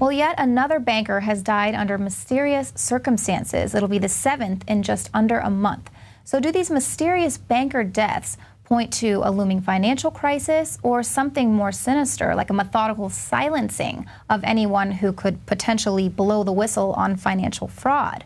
Well, yet another banker has died under mysterious circumstances. It'll be the 7th in just under a month. So do these mysterious banker deaths point to a looming financial crisis or something more sinister, like a methodical silencing of anyone who could potentially blow the whistle on financial fraud?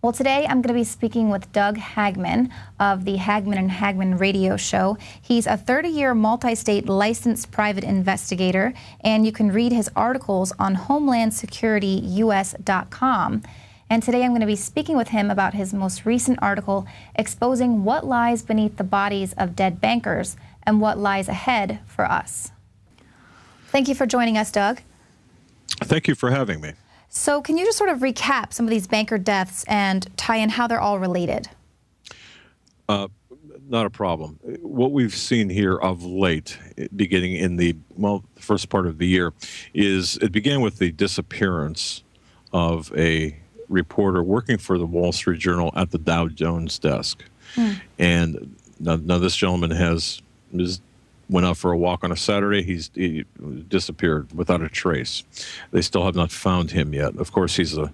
Well, today I'm going to be speaking with Doug Hagmann of the Hagmann and Hagmann radio show. He's a 30-year multi-state licensed private investigator, and you can read his articles on HomelandSecurityUS.com. And today I'm going to be speaking with him about his most recent article exposing what lies beneath the bodies of dead bankers and what lies ahead for us. Thank you for joining us, Doug. Thank you for having me. So can you just sort of recap some of these banker deaths and tie in how they're all related? Not a problem. What we've seen here of late, beginning in the first part of the year, is it began with the disappearance of a reporter working for the Wall Street Journal at the Dow Jones desk. And now this gentleman went out for a walk on a Saturday. He disappeared without a trace. They still have not found him yet. Of course, he's a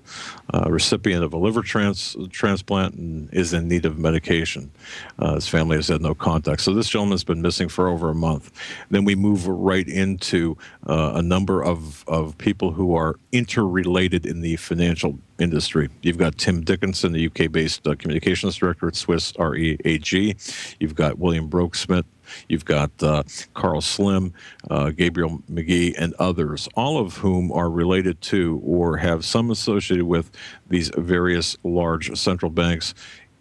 recipient of a liver transplant and is in need of medication. His family has had no contact. So this gentleman's been missing for over a month. Then we move right into a number of people who are interrelated in the financial industry. You've got Tim Dickinson, the UK-based communications director at Swiss Re-AG. You've got William Brokesmith. You've got Carl Slim, Gabriel McGee, and others, all of whom are related to or have some associated with these various large central banks.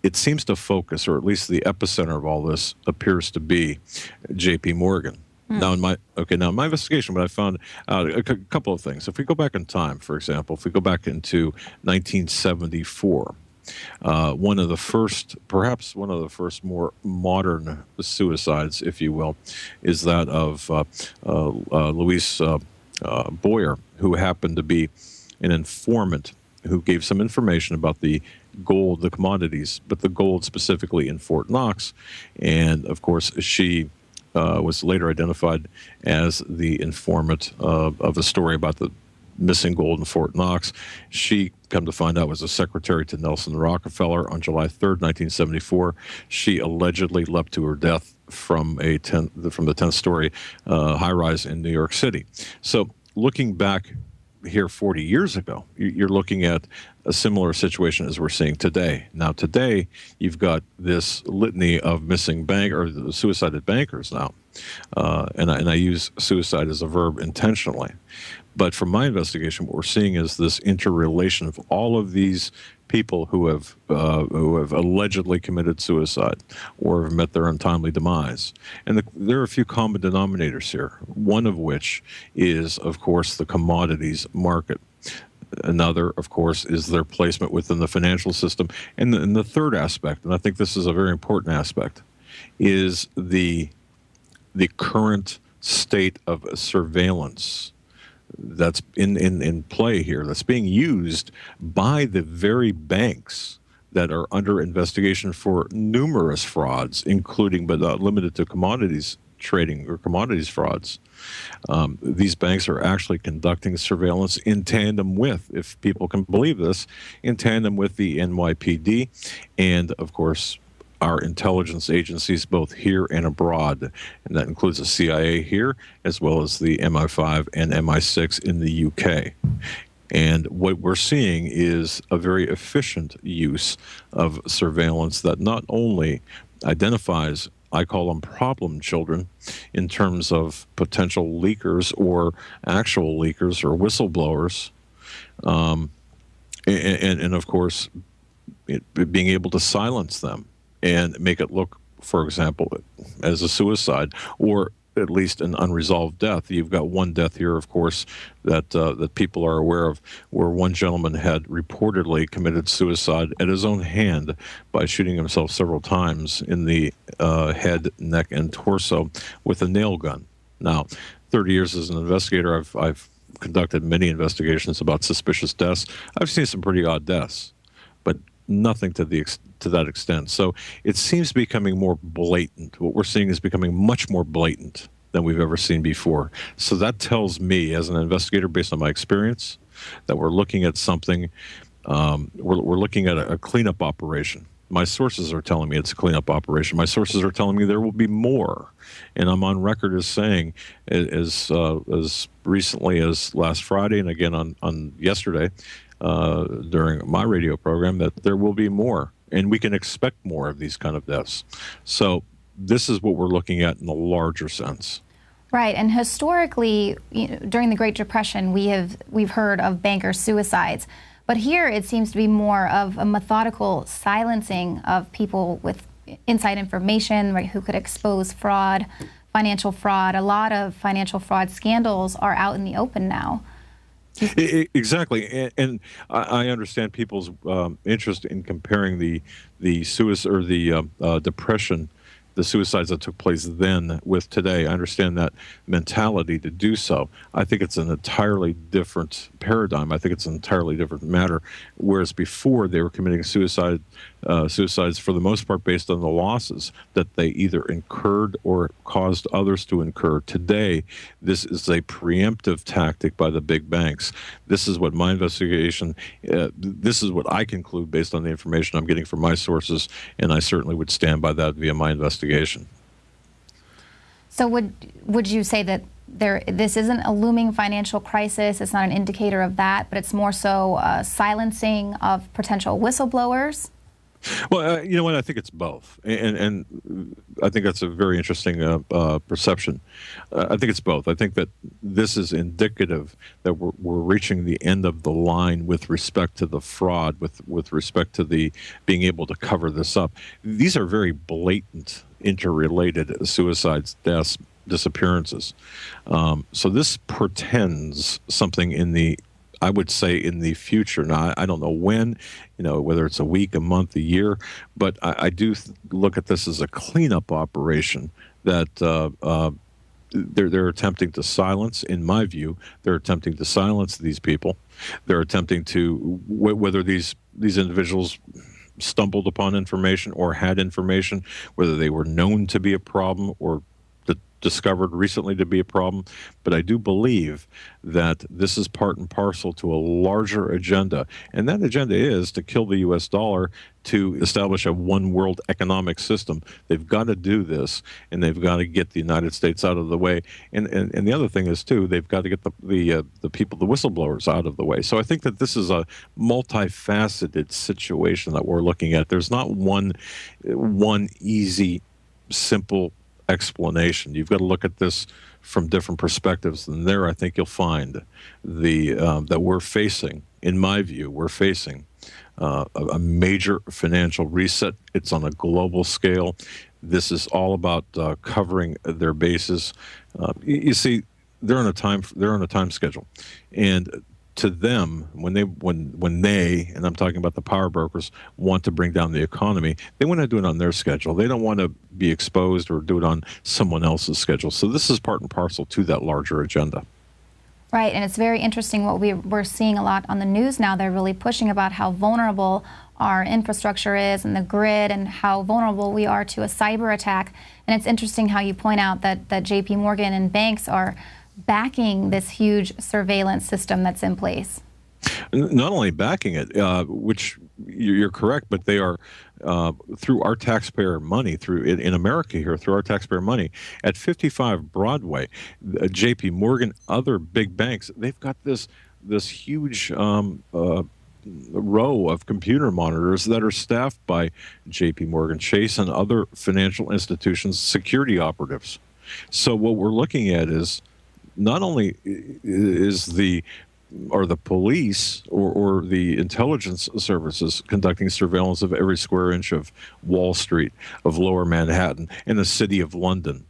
It seems to focus, or at least the epicenter of all this appears to be J.P. Morgan. Now, in my investigation, what I found out a couple of things. If we go back in time, for example, if we go back into 1974. Perhaps one of the first more modern suicides, if you will, is that of Louis Boyer, who happened to be an informant who gave some information about the gold, the commodities, but the gold specifically in Fort Knox. And, of course, she was later identified as the informant of a story about the missing gold in Fort Knox. She, come to find out, was a secretary to Nelson Rockefeller on July 3rd, 1974. She allegedly leapt to her death from the 10th story high-rise in New York City. So looking back here 40 years ago, you're looking at a similar situation as we're seeing today. Now, today, you've got this litany of missing suicided bankers now. And I use suicide as a verb intentionally. But from my investigation, what we're seeing is this interrelation of all of these people who have allegedly committed suicide or have met their untimely demise. And there are a few common denominators here, one of which is, of course, the commodities market. Another, of course, is their placement within the financial system. And the third aspect, and I think this is a very important aspect, is the current state of surveillance that's in play here, that's being used by the very banks that are under investigation for numerous frauds, including but not limited to commodities trading or commodities frauds. These banks are actually conducting surveillance in tandem with, if people can believe this, in tandem with the NYPD and, of course, our intelligence agencies both here and abroad, and that includes the CIA here as well as the MI5 and MI6 in the UK. And what we're seeing is a very efficient use of surveillance that not only identifies, I call them problem children, in terms of potential leakers or actual leakers or whistleblowers, and of course, being able to silence them and make it look, for example, as a suicide or at least an unresolved death. You've got one death here, of course, that people are aware of, where one gentleman had reportedly committed suicide at his own hand by shooting himself several times in the head, neck, and torso with a nail gun. Now, 30 years as an investigator, I've conducted many investigations about suspicious deaths. I've seen some pretty odd deaths, but nothing to that extent. So it seems to be becoming more blatant. What we're seeing is becoming much more blatant than we've ever seen before. So that tells me, as an investigator, based on my experience, that we're looking at something. We're looking at a cleanup operation. My sources are telling me it's a cleanup operation. My sources are telling me there will be more, and I'm on record as saying, as recently as last Friday and again on yesterday during my radio program, that there will be more, and we can expect more of these kind of deaths. So this is what we're looking at in the larger sense. Right, and historically, during the Great Depression, we've heard of banker suicides. But here it seems to be more of a methodical silencing of people with inside information, right, who could expose fraud, financial fraud. A lot of financial fraud scandals are out in the open now. Exactly, and I understand people's interest in comparing the suicide or the depression, the suicides that took place then with today. I understand that mentality to do so. I think it's an entirely different paradigm. I think it's an entirely different matter. Whereas before they were committing suicides for the most part based on the losses that they either incurred or caused others to incur. Today, this is a preemptive tactic by the big banks. This is what my investigation, this is what I conclude based on the information I'm getting from my sources, and I certainly would stand by that via my investigation. So would you say that this isn't a looming financial crisis? It's not an indicator of that, but it's more so silencing of potential whistleblowers? Well, you know what? I think it's both, and I think that's a very interesting perception. I think it's both. I think that this is indicative that we're reaching the end of the line with respect to the fraud, with respect to the being able to cover this up. These are very blatant, interrelated suicides, deaths, disappearances. So this portends something in the, I would say, in the future. Now, I don't know when, whether it's a week, a month, a year, but I do look at this as a cleanup operation that they're attempting to silence. In my view, they're attempting to silence these people. They're attempting to, whether these individuals stumbled upon information or had information, whether they were known to be a problem or discovered recently to be a problem. But I do believe that this is part and parcel to a larger agenda. And that agenda is to kill the U.S. dollar, to establish a one world economic system. They've got to do this, and they've got to get the United States out of the way. And the other thing is, too, they've got to get the people, the whistleblowers, out of the way. So I think that this is a multifaceted situation that we're looking at. There's not one easy, simple explanation. You've got to look at this from different perspectives, and there I think you'll find that we're facing, in my view, a major financial reset. It's on a global scale. This is all about covering their bases. You see, they're on a time schedule, and to them, when they, and I'm talking about the power brokers, want to bring down the economy, they want to do it on their schedule. They don't want to be exposed or do it on someone else's schedule. So this is part and parcel to that larger agenda. Right, and it's very interesting what we're seeing a lot on the news now. They're really pushing about how vulnerable our infrastructure is and the grid, and how vulnerable we are to a cyber attack. And it's interesting how you point out that JP Morgan and banks are backing this huge surveillance system that's in place. Not only backing it, which you're correct, but they are through our taxpayer money, in America here, through our taxpayer money, at 55 Broadway, JP Morgan, other big banks, they've got this huge row of computer monitors that are staffed by JP Morgan Chase and other financial institutions' security operatives. So what we're looking at is, not only are the police or the intelligence services conducting surveillance of every square inch of Wall Street, of Lower Manhattan, and the city of London,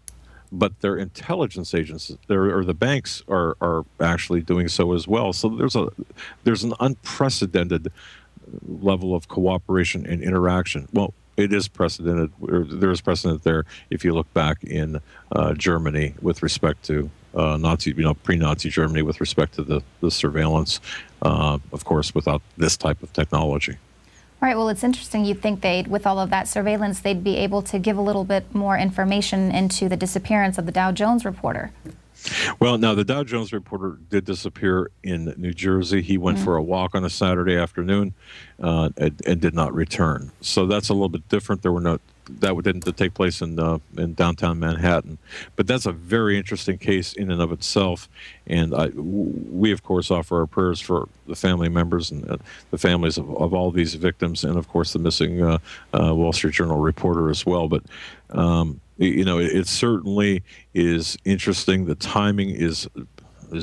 but their intelligence agencies, or the banks, are actually doing so as well. So there's an unprecedented level of cooperation and interaction. Well, it is precedented, or there is precedent there if you look back in Germany with respect to pre-Nazi Germany with respect to the surveillance, of course, without this type of technology. All right, well, it's interesting. You'd think with all of that surveillance, they'd be able to give a little bit more information into the disappearance of the Dow Jones reporter. Well, now the Dow Jones reporter did disappear in New Jersey. He went for a walk on a Saturday afternoon and did not return. So that's a little bit different. That didn't take place in downtown Manhattan, but that's a very interesting case in and of itself. And we of course offer our prayers for the family members and the families of all these victims, and of course the missing Wall Street Journal reporter as well. But it certainly is interesting. The timing is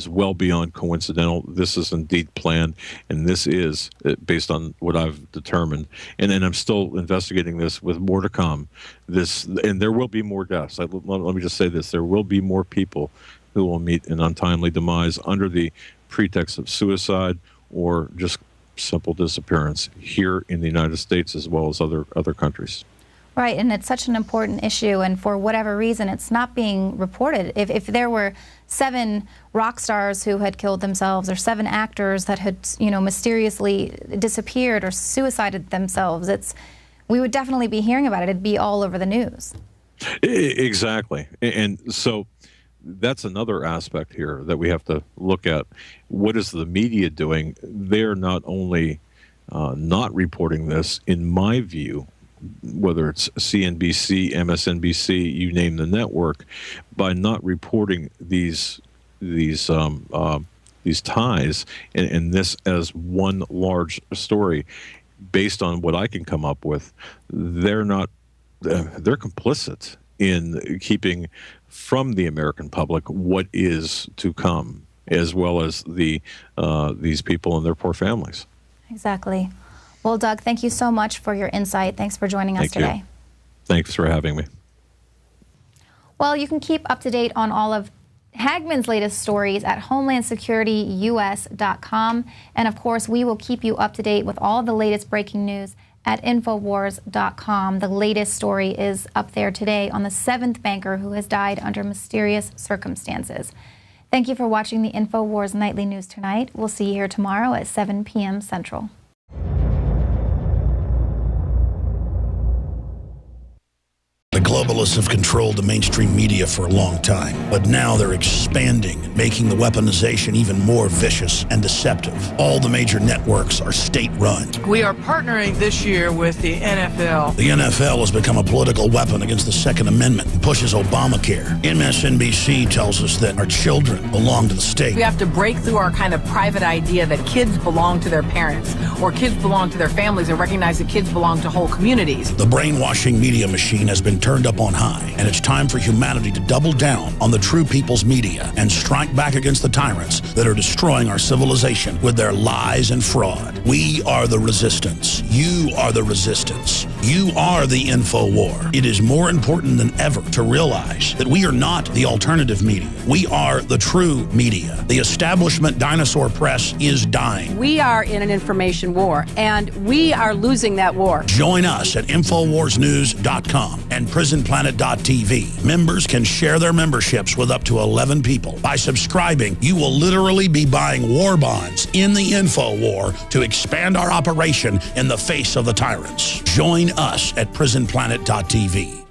well beyond coincidental. This is indeed planned, and this is based on what I've determined. And I'm still investigating this with more to come. And there will be more deaths. Let me just say this: there will be more people who will meet an untimely demise under the pretext of suicide or just simple disappearance here in the United States as well as other countries. Right, and it's such an important issue, and for whatever reason, it's not being reported. If there were 7 rock stars who had killed themselves, or 7 actors that had, mysteriously disappeared or suicided themselves, we would definitely be hearing about it. It'd be all over the news. Exactly, and so that's another aspect here that we have to look at. What is the media doing? They're not only not reporting this, in my view, whether it's CNBC, MSNBC, you name the network, by not reporting these ties and this as one large story, based on what I can come up with, they're complicit in keeping from the American public what is to come, as well as these people and their poor families. Exactly. Well, Doug, thank you so much for your insight. Thanks for joining us today. Thanks for having me. Well, you can keep up to date on all of Hagmann's latest stories at HomelandSecurityUS.com. And of course, we will keep you up to date with all the latest breaking news at Infowars.com. The latest story is up there today on the 7th banker who has died under mysterious circumstances. Thank you for watching the Infowars Nightly News tonight. We'll see you here tomorrow at 7 p.m. Central. The globalists have controlled the mainstream media for a long time, but now they're expanding, making the weaponization even more vicious and deceptive. All the major networks are state-run. We are partnering this year with the NFL. The NFL has become a political weapon against the Second Amendment and pushes Obamacare. MSNBC tells us that our children belong to the state. We have to break through our kind of private idea that kids belong to their parents or kids belong to their families and recognize that kids belong to whole communities. The brainwashing media machine has been turned up on high, and it's time for humanity to double down on the true people's media and strike back against the tyrants that are destroying our civilization with their lies and fraud. We are the resistance. You are the resistance. You are the info war. It is more important than ever to realize that we are not the alternative media. We are the true media. The establishment dinosaur press is dying. We are in an information war, and we are losing that war. Join us at InfoWarsNews.com and PrisonPlanet.tv. Members can share their memberships with up to 11 people. By subscribing, you will literally be buying war bonds in the info war to expand our operation in the face of the tyrants. Join us at PrisonPlanet.tv.